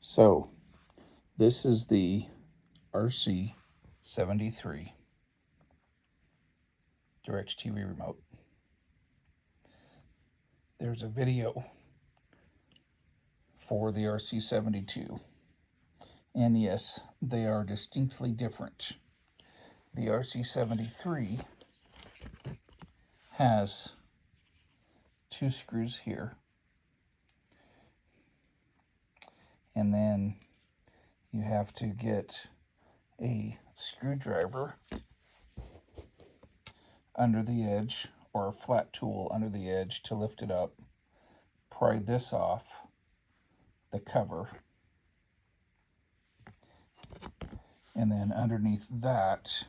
So this is the RC73 DirecTV remote. There's a video for the RC72, and yes, they are distinctly different. The RC73 has two screws here, and then you have to get a screwdriver under the edge, or a flat tool under the edge, to lift it up, pry this off the cover, and then underneath that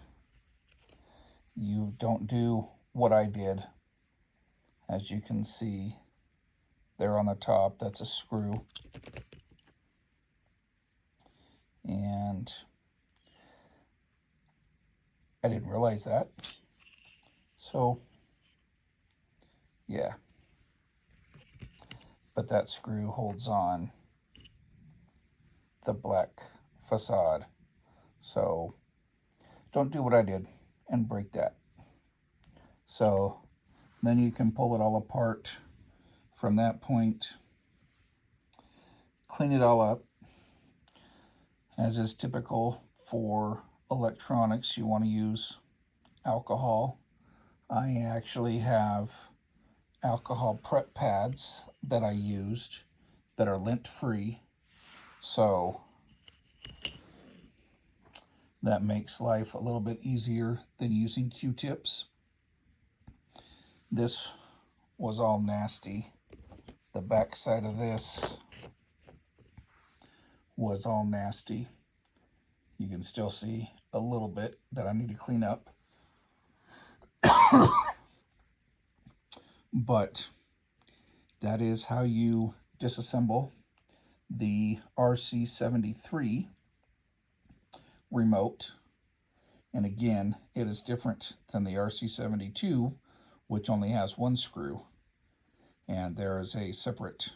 you don't do what I did. As you can see there on the top, that's a screw, and I didn't realize that. So yeah, but that screw holds on the black facade. So don't do what I did and break that. So then you can pull it all apart from that point, clean it all up. As is typical for electronics, you want to use alcohol. I actually have alcohol prep pads that I used that are lint free, so that makes life a little bit easier than using Q-tips. This was all nasty. The back side of this was all nasty. You can still see a little bit that I need to clean up. But that is how you disassemble the RC73 remote. And again, it is different than the RC72, which only has one screw. And there is a separate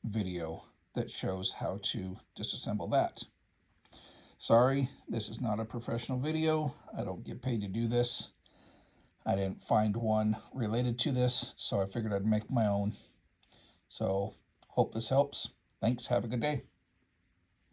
video that shows how to disassemble that. Sorry, this is not a professional video. I don't get paid to do this. I didn't find one related to this, so I figured I'd make my own. So, hope this helps. Thanks. Have a good day.